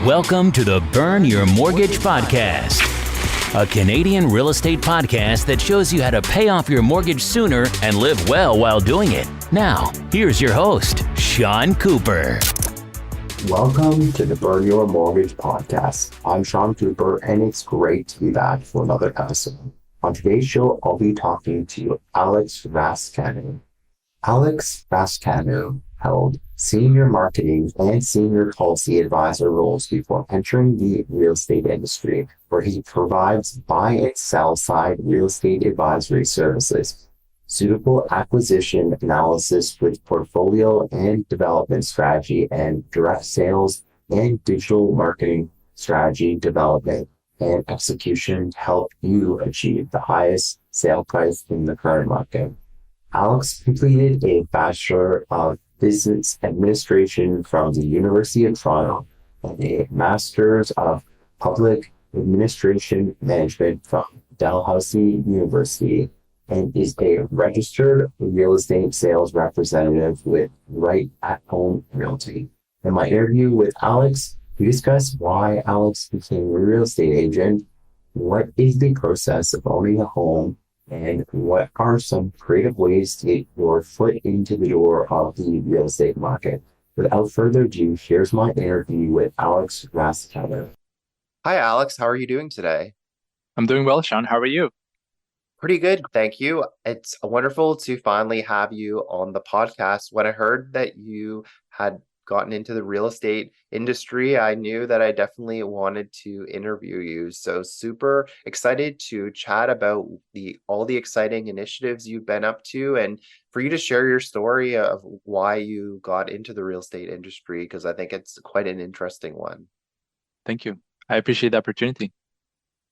Welcome to the Burn Your Mortgage Podcast, a Canadian real estate podcast that shows you how to pay off your mortgage sooner and live well while doing it. Now, here's your host, Sean Cooper. Welcome to the Burn Your Mortgage Podcast. I'm Sean Cooper, and it's great to be back for another episode. On today's show, I'll be talking to Alex Rascanu. Alex Rascanu held senior marketing and senior policy advisor roles before entering the real estate industry, where he provides buy and sell side real estate advisory services, suitable acquisition analysis with portfolio and development strategy, and direct sales and digital marketing strategy development and execution to help you achieve the highest sale price in the current market. Alex completed a Bachelor of Business Administration from the University of Toronto and a Master's of Public Administration Management from Dalhousie University, and is a registered real estate sales representative with Right at Home Realty. In my interview with Alex, we discuss why Alex became a real estate agent, what is the process of owning a home, and what are some creative ways to get your foot into the door of the real estate market. Without further ado, here's my interview with Alex Rascanu. Hi, Alex. How are you doing today? I'm doing well, Sean. How are you? Pretty good, thank you. It's wonderful to finally have you on the podcast. When I heard that you had gotten into the real estate industry, I knew that I definitely wanted to interview you. So super excited to chat about all the exciting initiatives you've been up to, and for you to share your story of why you got into the real estate industry, because I think it's quite an interesting one. Thank you. I appreciate the opportunity.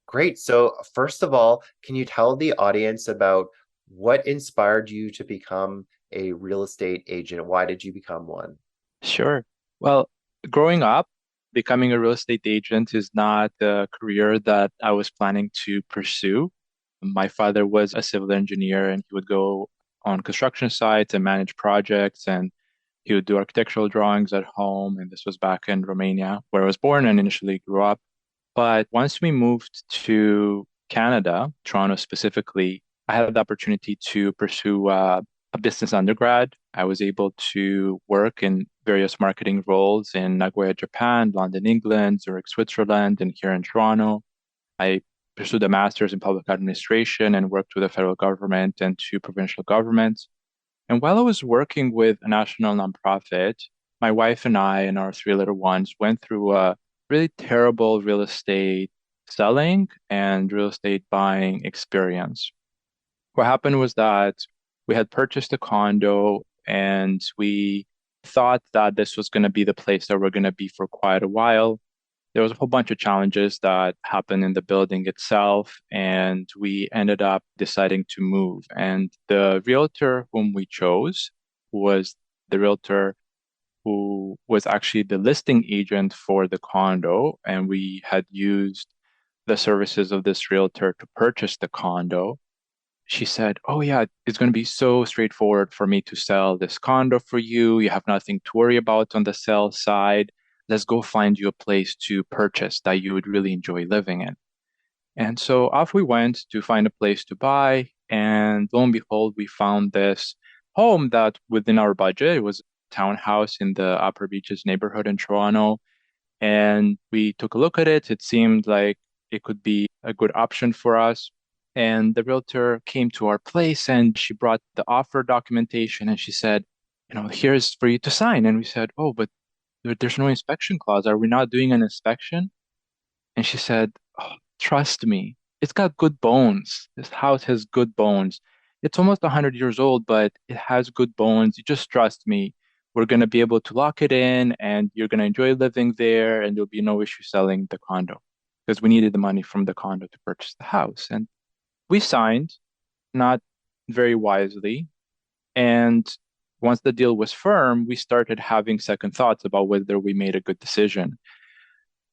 Great. So first of all, can you tell the audience about what inspired you to become a real estate agent? Why did you become one? Sure. Well, growing up, becoming a real estate agent is not the career that I was planning to pursue. My father was a civil engineer, and he would go on construction sites and manage projects, and he would do architectural drawings at home. And this was back in Romania, where I was born and initially grew up. But once we moved to Canada, Toronto specifically, I had the opportunity to pursue a business undergrad. I was able to work in various marketing roles in Nagoya, Japan, London, England, Zurich, Switzerland, and here in Toronto. I pursued a master's in public administration and worked with the federal government and two provincial governments. And while I was working with a national nonprofit, my wife and I and our three little ones went through a really terrible real estate selling and real estate buying experience. What happened was that we had purchased a condo, and we thought that this was going to be the place that we're going to be for quite a while. There was a whole bunch of challenges that happened in the building itself, and we ended up deciding to move. And the realtor whom we chose was the realtor who was actually the listing agent for the condo, and we had used the services of this realtor to purchase the condo. She said, "Oh yeah, it's going to be so straightforward for me to sell this condo for you. You have nothing to worry about on the sell side. Let's go find you a place to purchase that you would really enjoy living in." And so off we went to find a place to buy, and lo and behold, we found this home that within our budget. It was townhouse in the Upper Beaches neighborhood in Toronto. And we took a look at it. It seemed like it could be a good option for us. And the realtor came to our place, and she brought the offer documentation, and she said, "Here's for you to sign." And we said, "Oh, but there's no inspection clause. Are we not doing an inspection?" And she said, "Oh, trust me, it's got good bones. This house has good bones. It's almost 100 years old, but it has good bones. You just trust me. We're going to be able to lock it in, and you're going to enjoy living there, and there'll be no issue selling the condo," because we needed the money from the condo to purchase the house. And we signed, not very wisely. And once the deal was firm, we started having second thoughts about whether we made a good decision.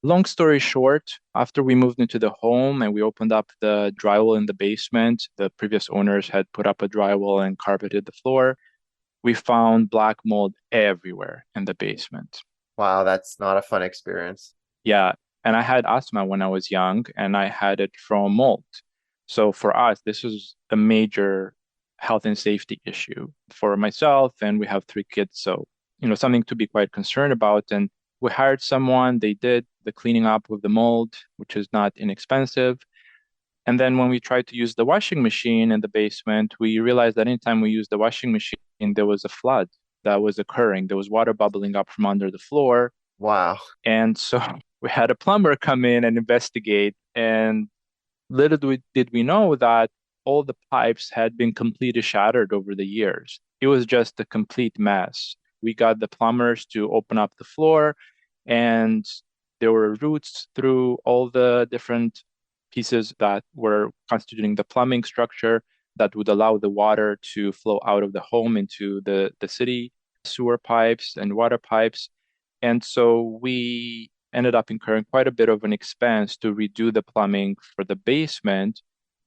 Long story short, after we moved into the home and we opened up the drywall in the basement, the previous owners had put up a drywall and carpeted the floor. We found black mold everywhere in the basement. Wow, that's not a fun experience. Yeah. And I had asthma when I was young, and I had it from mold. So for us, this was a major health and safety issue for myself. And we have 3 kids. So, something to be quite concerned about. And we hired someone, they did the cleaning up with the mold, which is not inexpensive. And then when we tried to use the washing machine in the basement, we realized that anytime we used the washing machine, there was a flood that was occurring. There was water bubbling up from under the floor. Wow. And so we had a plumber come in and investigate. And little did we know that all the pipes had been completely shattered over the years. It was just a complete mess. We got the plumbers to open up the floor, and there were roots through all the different pieces that were constituting the plumbing structure that would allow the water to flow out of the home into the city sewer pipes and water pipes. And so we ended up incurring quite a bit of an expense to redo the plumbing for the basement.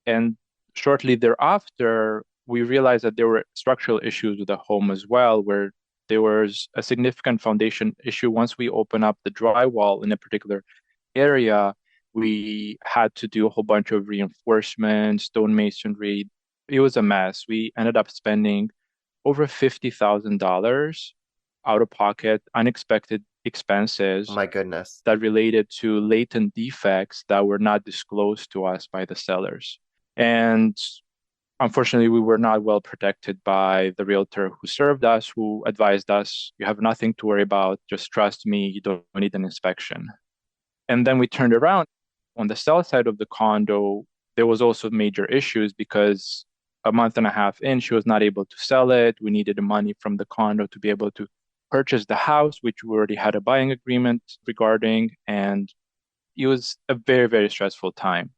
And shortly thereafter, we realized that there were structural issues with the home as well, where there was a significant foundation issue. Once we open up the drywall in a particular area, we had to do a whole bunch of reinforcement, stone masonry. It was a mess. We ended up spending over $50,000 out of pocket, unexpected Oh expenses my goodness. that related to latent defects that were not disclosed to us by the sellers. And unfortunately, we were not well protected by the realtor who served us, who advised us, you have nothing to worry about. Just trust me, you don't need an inspection. And then we turned around on the sell side of the condo. There was also major issues because a month and a half in, she was not able to sell it. We needed the money from the condo to be able to purchase the house, which we already had a buying agreement regarding. And it was a very, very stressful time.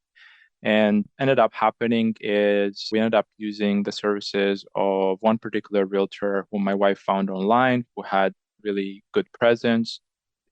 And ended up happening is we ended up using the services of one particular realtor who my wife found online, who had really good presence,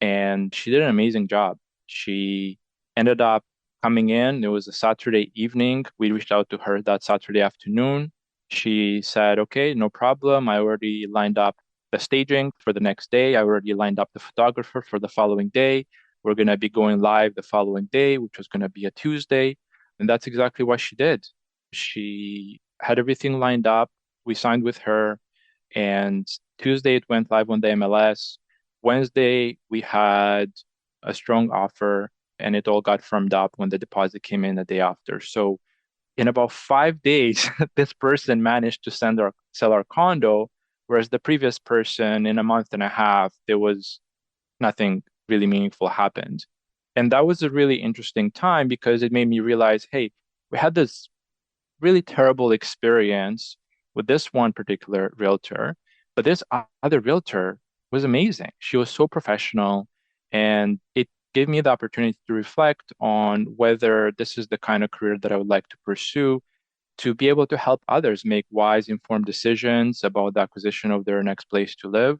and she did an amazing job. She ended up coming in. It was a Saturday evening. We reached out to her that Saturday afternoon. She said, okay, no problem. I already lined up the staging for the next day. I already lined up the photographer for the following day. We're going to be going live the following day, which was going to be a Tuesday. And that's exactly what she did. She had everything lined up. We signed with her, and Tuesday it went live on the MLS. Wednesday, we had a strong offer, and it all got firmed up when the deposit came in the day after. So in about 5 days, this person managed to sell our condo, whereas the previous person in a month and a half, there was nothing really meaningful happened. And that was a really interesting time because it made me realize, hey, we had this really terrible experience with this one particular realtor, but this other realtor was amazing. She was so professional, and it gave me the opportunity to reflect on whether this is the kind of career that I would like to pursue, to be able to help others make wise, informed decisions about the acquisition of their next place to live.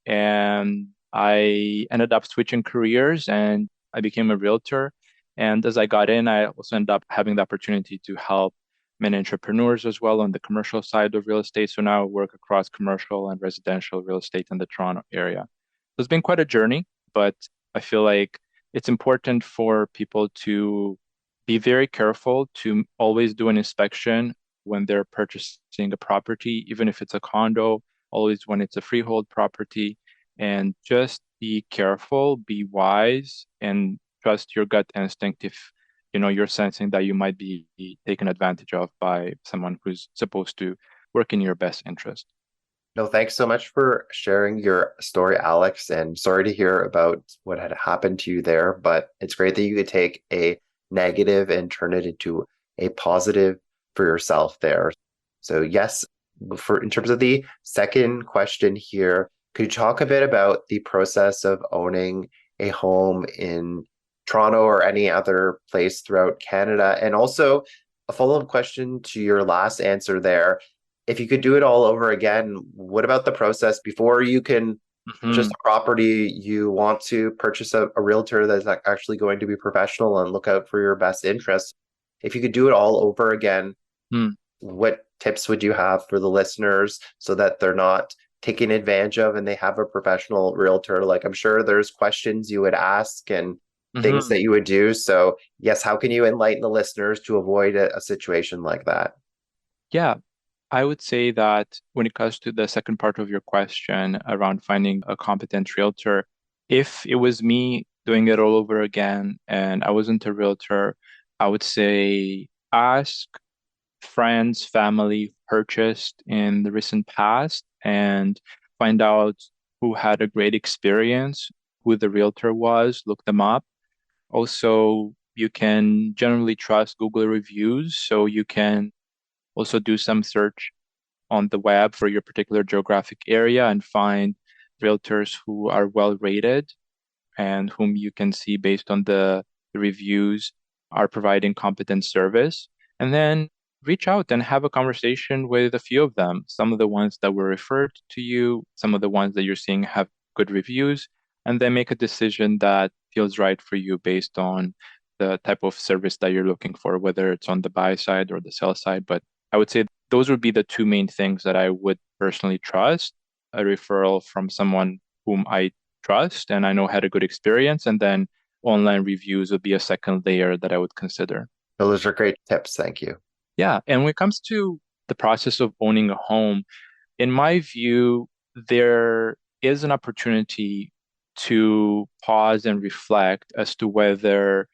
And I ended up switching careers and I became a realtor. And as I got in, I also ended up having the opportunity to help many entrepreneurs as well on the commercial side of real estate. So now I work across commercial and residential real estate in the Toronto area. So it's been quite a journey, but I feel like it's important for people to be very careful to always do an inspection when they're purchasing a property, even if it's a condo, always when it's a freehold property, and just be careful, be wise, and trust your gut instinct if you're sensing that you might be taken advantage of by someone who's supposed to work in your best interest. No, thanks so much for sharing your story, Alex. And sorry to hear about what had happened to you there, but it's great that you could take a negative and turn it into a positive for yourself there. So yes, in terms of the second question here, could you talk a bit about the process of owning a home in Toronto or any other place throughout Canada? And also a follow-up question to your last answer there. If you could do it all over again, what about the process before you can purchase a property? You want to purchase a realtor that's actually going to be professional and look out for your best interests. If you could do it all over again, what tips would you have for the listeners so that they're not taken advantage of and they have a professional realtor? Like, I'm sure there's questions you would ask and things Mhm. that you would do. So, yes, how can you enlighten the listeners to avoid a situation like that? Yeah, I would say that when it comes to the second part of your question around finding a competent realtor, if it was me doing it all over again and I wasn't a realtor, I would say ask friends, family purchased in the recent past and find out who had a great experience, who the realtor was, look them up. Also, you can generally trust Google reviews, so you can also do some search on the web for your particular geographic area and find realtors who are well rated and whom you can see based on the reviews are providing competent service. And then reach out and have a conversation with a few of them. Some of the ones that were referred to you, some of the ones that you're seeing have good reviews, and then make a decision that feels right for you based on the type of service that you're looking for, whether it's on the buy side or the sell side. But I would say those would be the two main things that I would personally trust: a referral from someone whom I trust and I know had a good experience, and then online reviews would be a second layer that I would consider. Those are great tips. Thank you. Yeah, and when it comes to the process of owning a home, in my view, there is an opportunity to pause and reflect as to whether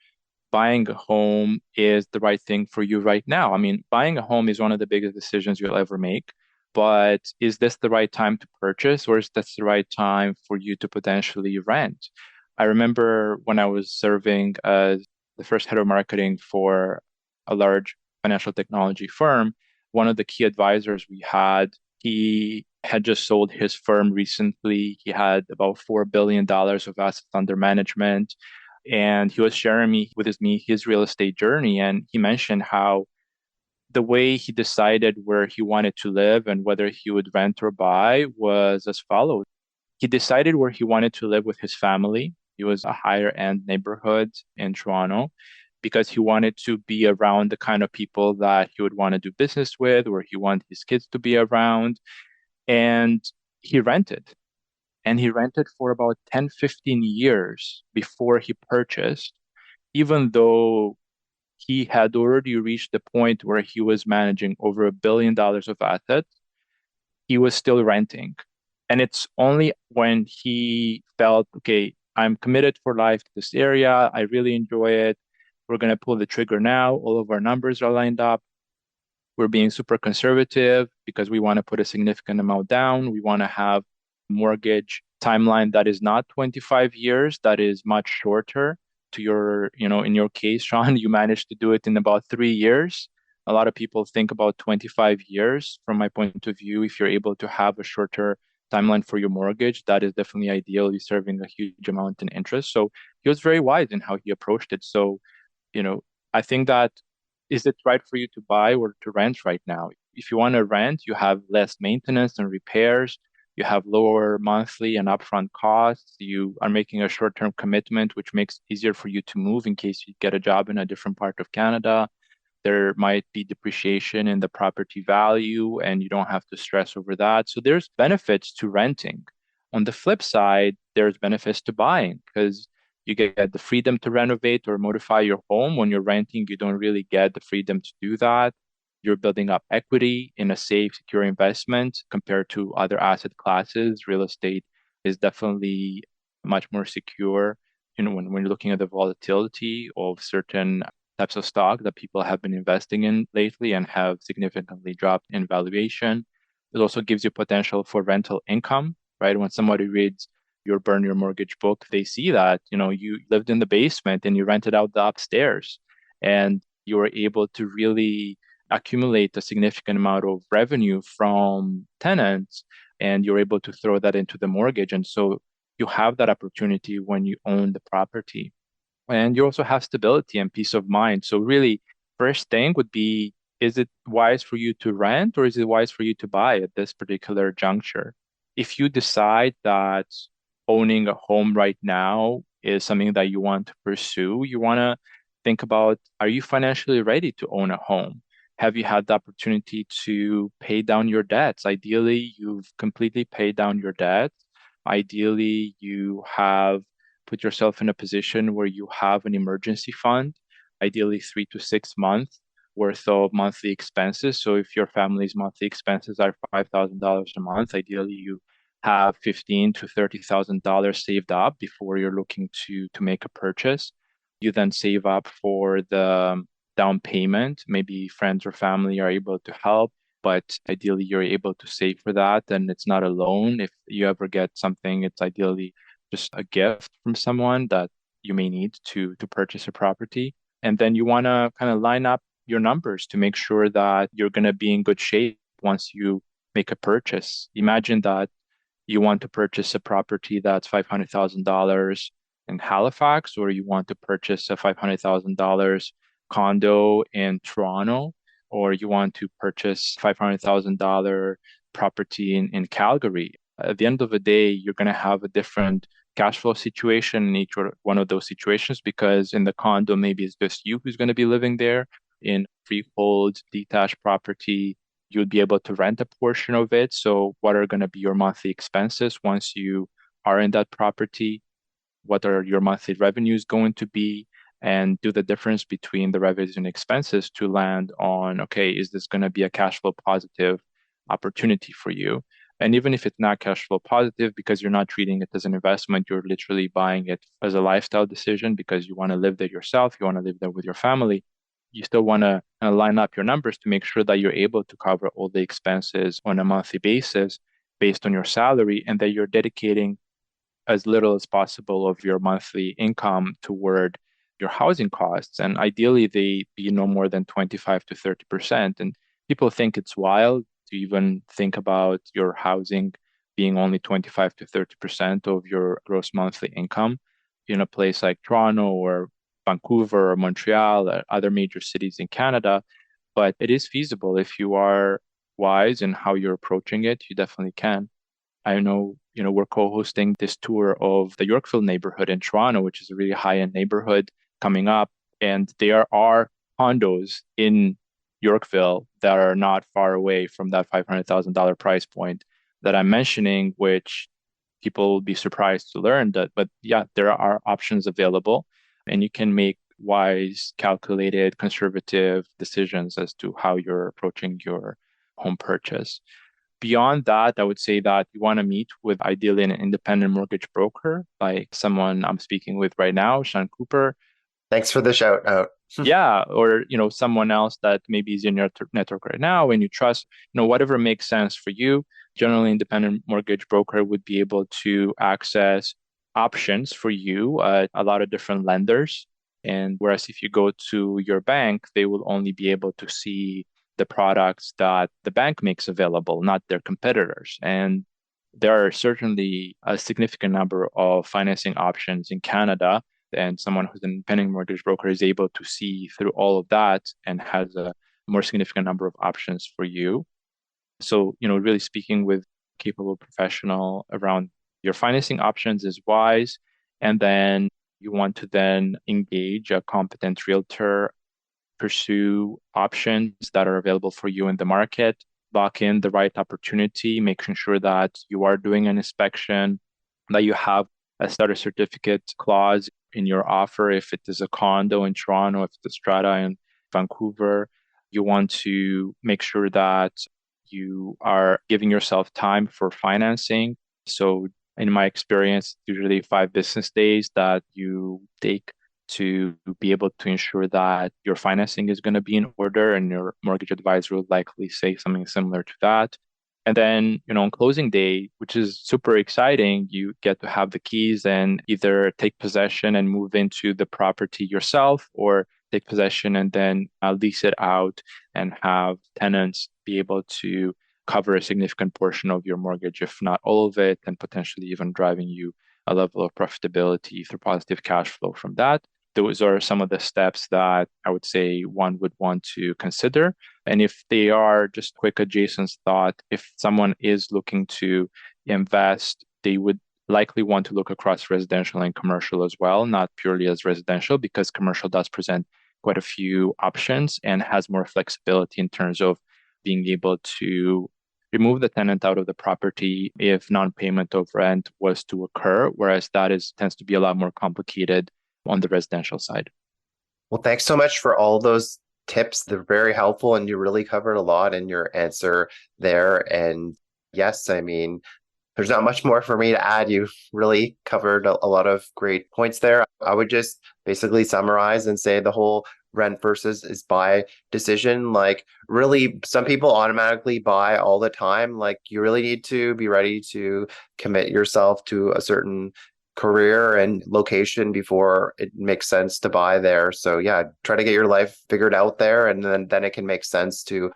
buying a home is the right thing for you right now. I mean, buying a home is one of the biggest decisions you'll ever make, but is this the right time to purchase, or is this the right time for you to potentially rent? I remember when I was serving as the first head of marketing for a large financial technology firm, one of the key advisors we had, he had just sold his firm recently. He had about $4 billion of assets under management, and he was sharing me his real estate journey, and he mentioned how the way he decided where he wanted to live and whether he would rent or buy was as follows. He decided where he wanted to live with his family. It was a higher end neighborhood in Toronto because he wanted to be around the kind of people that he would want to do business with, where he wanted his kids to be around. And he rented, and he rented for about 10, 15 years before he purchased, even though he had already reached the point where he was managing over $1 billion of assets. He was still renting. And it's only when he felt, okay, I'm committed for life to this area. I really enjoy it. We're going to pull the trigger now. All of our numbers are lined up. We're being super conservative because we want to put a significant amount down. We want to have mortgage timeline that is not 25 years, that is much shorter. To your, in your case, Sean, you managed to do it in about 3 years. A lot of people think about 25 years. From my point of view, if you're able to have a shorter timeline for your mortgage, that is definitely ideal. You're serving a huge amount in interest. So he was very wise in how he approached it. So, you know, I think that, is it right for you to buy or to rent right now? If you want to rent, you have less maintenance and repairs. You have lower monthly and upfront costs. You are making a short-term commitment, which makes it easier for you to move in case you get a job in a different part of Canada. There might be depreciation in the property value, and you don't have to stress over that. So there's benefits to renting. On the flip side, there's benefits to buying because you get the freedom to renovate or modify your home. When you're renting, you don't really get the freedom to do that. You're building up equity in a safe, secure investment compared to other asset classes. Real estate is definitely much more secure. When you're looking at the volatility of certain types of stock that people have been investing in lately and have significantly dropped in valuation. It also gives you potential for rental income, right? When somebody reads your Burn Your Mortgage book, they see that, you lived in the basement and you rented out the upstairs, and you were able to really accumulate a significant amount of revenue from tenants, and you're able to throw that into the mortgage. And so you have that opportunity when you own the property, and you also have stability and peace of mind. So really, first thing would be, is it wise for you to rent or is it wise for you to buy at this particular juncture? If you decide that owning a home right now is something that you want to pursue, you want to think about, are you financially ready to own a home? Have you had the opportunity to pay down your debts? Ideally, you've completely paid down your debts. Ideally, you have put yourself in a position where you have an emergency fund, ideally 3 to 6 months worth of monthly expenses. So if your family's monthly expenses are $5,000 a month, ideally you have $15,000 to $30,000 saved up before you're looking to make a purchase. You then save up for the down payment. Maybe friends or family are able to help, but ideally you're able to save for that, and it's not a loan. If you ever get something, it's ideally just a gift from someone that you may need to purchase a property. And then you want to kind of line up your numbers to make sure that you're going to be in good shape once you make a purchase. Imagine that you want to purchase a property that's $500,000 in Halifax, or you want to purchase a $500,000 condo in Toronto, or you want to purchase $500,000 property in Calgary. At the end of the day, you're going to have a different cash flow situation in each one of those situations, because in the condo, maybe it's just you who's going to be living there. In freehold detached property, you'll be able to rent a portion of it. So what are going to be your monthly expenses once you are in that property? What are your monthly revenues going to be? And do the difference between the revenues and expenses to land on, okay, is this going to be a cash flow positive opportunity for you? And even if it's not cash flow positive, because you're not treating it as an investment, you're literally buying it as a lifestyle decision because you want to live there yourself, you want to live there with your family. You still want to line up your numbers to make sure that you're able to cover all the expenses on a monthly basis based on your salary, and that you're dedicating as little as possible of your monthly income toward your housing costs. And ideally, they be no more than 25 to 30%. And people think it's wild to even think about your housing being only 25 to 30% of your gross monthly income in a place like Toronto or Vancouver or Montreal or other major cities in Canada. But it is feasible if you are wise in how you're approaching it. You definitely can. I know, we're co-hosting this tour of the Yorkville neighborhood in Toronto, which is a really high-end neighborhood coming up. And there are condos in Yorkville that are not far away from that $500,000 price point that I'm mentioning, which people will be surprised to learn that. But yeah, there are options available, and you can make wise, calculated, conservative decisions as to how you're approaching your home purchase. Beyond that, I would say that you want to meet with ideally an independent mortgage broker, like someone I'm speaking with right now, Sean Cooper. Thanks for the shout out. Yeah, or someone else that maybe is in your network right now and you trust, whatever makes sense for you. Generally, independent mortgage broker would be able to access options for you at a lot of different lenders. And whereas if you go to your bank, they will only be able to see the products that the bank makes available, not their competitors. And there are certainly a significant number of financing options in Canada, and someone who's an independent mortgage broker is able to see through all of that and has a more significant number of options for you. So, really speaking with a capable professional around your financing options is wise. And then you want to then engage a competent realtor, pursue options that are available for you in the market, lock in the right opportunity, making sure that you are doing an inspection, that you have a starter certificate clause in your offer. If it is a condo in Toronto, if it's a strata in Vancouver, you want to make sure that you are giving yourself time for financing. So in my experience, usually 5 business days that you take to be able to ensure that your financing is going to be in order, and your mortgage advisor will likely say something similar to that. And then, on closing day, which is super exciting, you get to have the keys and either take possession and move into the property yourself, or take possession and then lease it out and have tenants be able to cover a significant portion of your mortgage, if not all of it, and potentially even driving you a level of profitability through positive cash flow from that. Those are some of the steps that I would say one would want to consider. And if they are just quick adjacent thought, if someone is looking to invest, they would likely want to look across residential and commercial as well, not purely as residential, because commercial does present quite a few options and has more flexibility in terms of being able to remove the tenant out of the property if non-payment of rent was to occur, whereas that tends to be a lot more complicated on the residential side. Well, thanks so much for all those tips. They're very helpful, and you really covered a lot in your answer there. And yes, I mean, there's not much more for me to add. You've really covered a lot of great points there. I would just basically summarize and say the whole rent versus is buy decision. Like, really, some people automatically buy all the time. Like, you really need to be ready to commit yourself to a certain career and location before it makes sense to buy there. So yeah, try to get your life figured out there, and then it can make sense to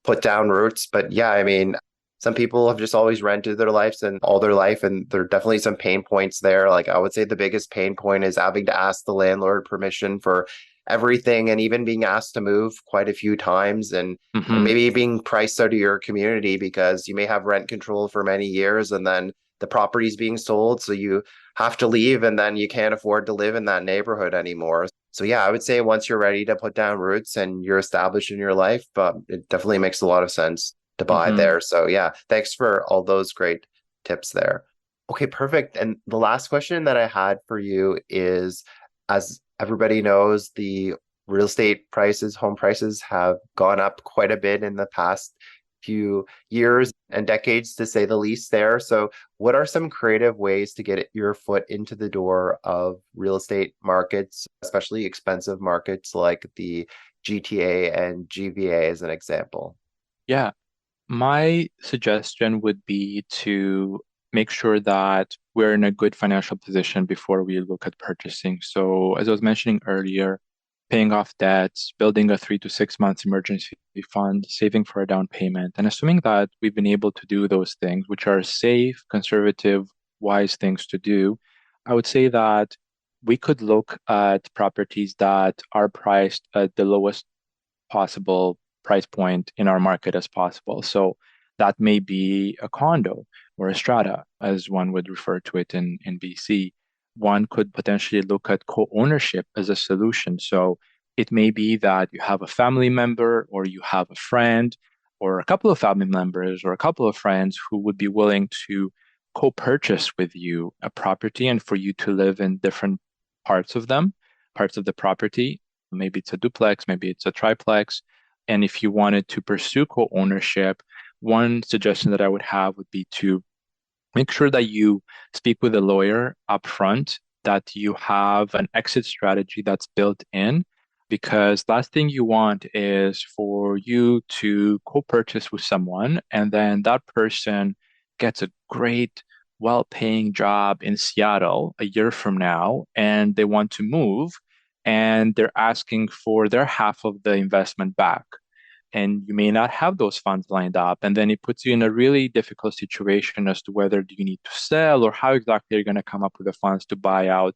put down roots. But yeah, I mean, some people have just always rented their lives and all their life, and there are definitely some pain points there. Like, I would say the biggest pain point is having to ask the landlord permission for everything, and even being asked to move quite a few times, and maybe being priced out of your community because you may have rent control for many years, and then the property's being sold, so you have to leave, and then you can't afford to live in that neighborhood anymore. So yeah, I would say once you're ready to put down roots and you're established in your life, it definitely makes a lot of sense to buy there. So yeah, thanks for all those great tips there. Okay, perfect. And the last question that I had for you is, as everybody knows, the real estate prices, home prices have gone up quite a bit in the past few years and decades, to say the least there. So what are some creative ways to get your foot into the door of real estate markets, especially expensive markets like the GTA and GVA as an example? Yeah, my suggestion would be to make sure that we're in a good financial position before we look at purchasing. So, as I was mentioning earlier, paying off debts, building a 3 to 6 months emergency fund, saving for a down payment, and assuming that we've been able to do those things, which are safe, conservative, wise things to do, I would say that we could look at properties that are priced at the lowest possible price point in our market as possible. So that may be a condo or a strata, as one would refer to it in BC. One could potentially look at co-ownership as a solution. So it may be that you have a family member, or you have a friend, or a couple of family members, or a couple of friends who would be willing to co-purchase with you a property, and for you to live in different parts of them, parts of the property. Maybe it's a duplex, maybe it's a triplex. And if you wanted to pursue co-ownership, one suggestion that I would have would be to make sure that you speak with a lawyer upfront, that you have an exit strategy that's built in, because last thing you want is for you to co-purchase with someone, and then that person gets a great, well-paying job in Seattle a year from now, and they want to move, and they're asking for their half of the investment back, and you may not have those funds lined up, and then it puts you in a really difficult situation as to whether do you need to sell, or how exactly you're going to come up with the funds to buy out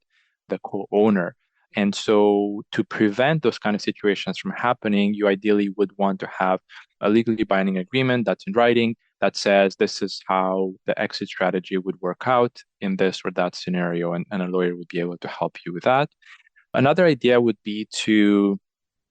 the co-owner. And so to prevent those kind of situations from happening, you ideally would want to have a legally binding agreement that's in writing that says this is how the exit strategy would work out in this or that scenario, and a lawyer would be able to help you with that. Another idea would be to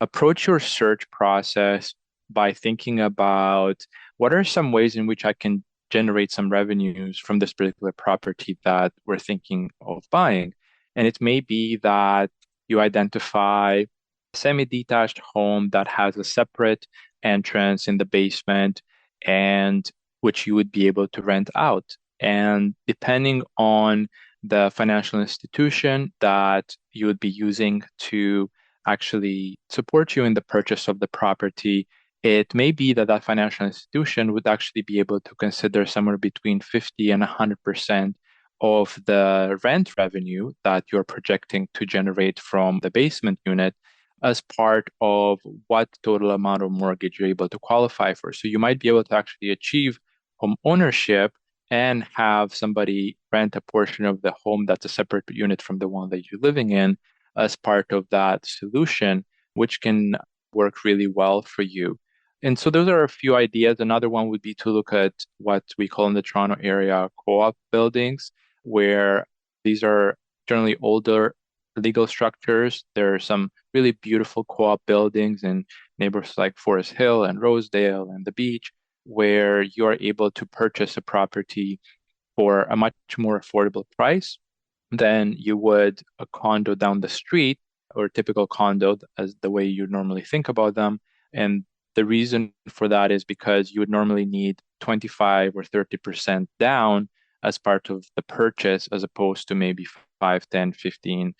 approach your search process by thinking about what are some ways in which I can generate some revenues from this particular property that we're thinking of buying. And it may be that you identify a semi-detached home that has a separate entrance in the basement, and which you would be able to rent out. And depending on the financial institution that you would be using to actually support you in the purchase of the property, it may be that that financial institution would actually be able to consider somewhere between 50 and 100% of the rent revenue that you're projecting to generate from the basement unit as part of what total amount of mortgage you're able to qualify for. So you might be able to actually achieve home ownership and have somebody rent a portion of the home that's a separate unit from the one that you're living in as part of that solution, which can work really well for you. And so those are a few ideas. Another one would be to look at what we call in the Toronto area co-op buildings, where these are generally older legal structures. There are some really beautiful co-op buildings in neighborhoods like Forest Hill and Rosedale and the beach, where you are able to purchase a property for a much more affordable price than you would a condo down the street or typical condo as the way you normally think about them. And the reason for that is because you would normally need 25 or 30% down as part of the purchase, as opposed to maybe 5, 10, 15%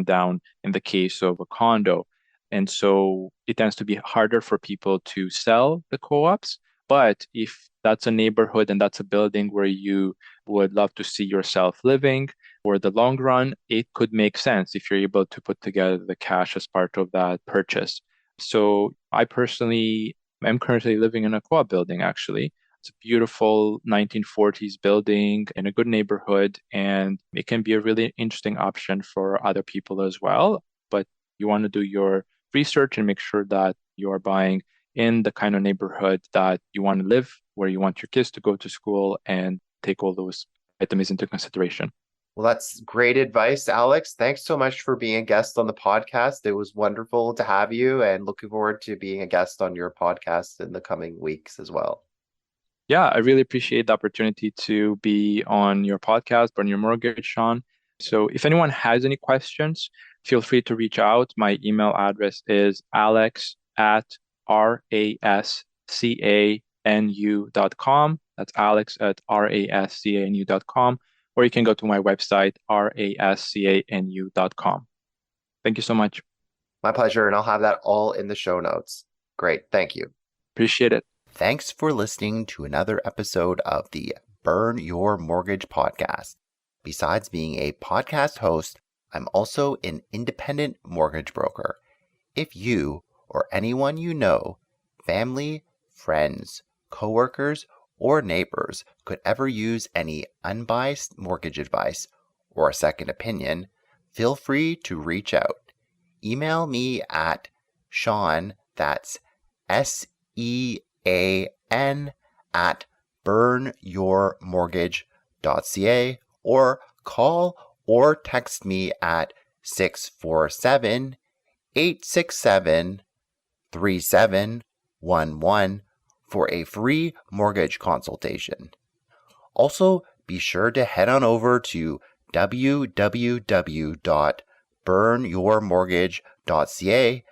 down in the case of a condo. And so it tends to be harder for people to sell the co-ops. But if that's a neighborhood and that's a building where you would love to see yourself living for the long run, it could make sense if you're able to put together the cash as part of that purchase. So I personally am currently living in a co-op building, actually. It's a beautiful 1940s building in a good neighborhood, and it can be a really interesting option for other people as well. But you want to do your research and make sure that you are buying in the kind of neighborhood that you want to live, where you want your kids to go to school, and take all those items into consideration. Well, that's great advice, Alex. Thanks so much for being a guest on the podcast. It was wonderful to have you, and looking forward to being a guest on your podcast in the coming weeks as well. Yeah, I really appreciate the opportunity to be on your podcast, Burn Your Mortgage, Sean. So if anyone has any questions, feel free to reach out. My email address is alex@rascanu.com. That's alex@rascanu.com. Or you can go to my website, rascanu.com. Thank you so much. My pleasure, and I'll have that all in the show notes. Great, thank you. Appreciate it. Thanks for listening to another episode of the Burn Your Mortgage podcast. Besides being a podcast host, I'm also an independent mortgage broker. If you or anyone you know, family, friends, coworkers, or neighbors could ever use any unbiased mortgage advice or a second opinion, feel free to reach out. Email me at Sean, that's SEAN, at burnyourmortgage.ca, or call or text me at 647-867-3711 for a free mortgage consultation. Also, be sure to head on over to www.burnyourmortgage.ca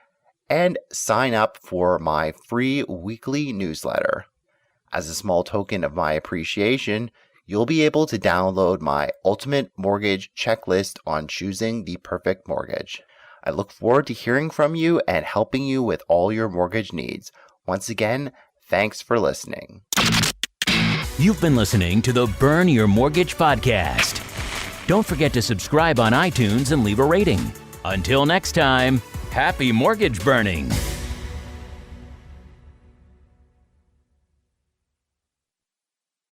and sign up for my free weekly newsletter. As a small token of my appreciation, you'll be able to download my ultimate mortgage checklist on choosing the perfect mortgage. I look forward to hearing from you and helping you with all your mortgage needs. Once again, thanks for listening. You've been listening to the Burn Your Mortgage podcast. Don't forget to subscribe on iTunes and leave a rating. Until next time, happy mortgage burning.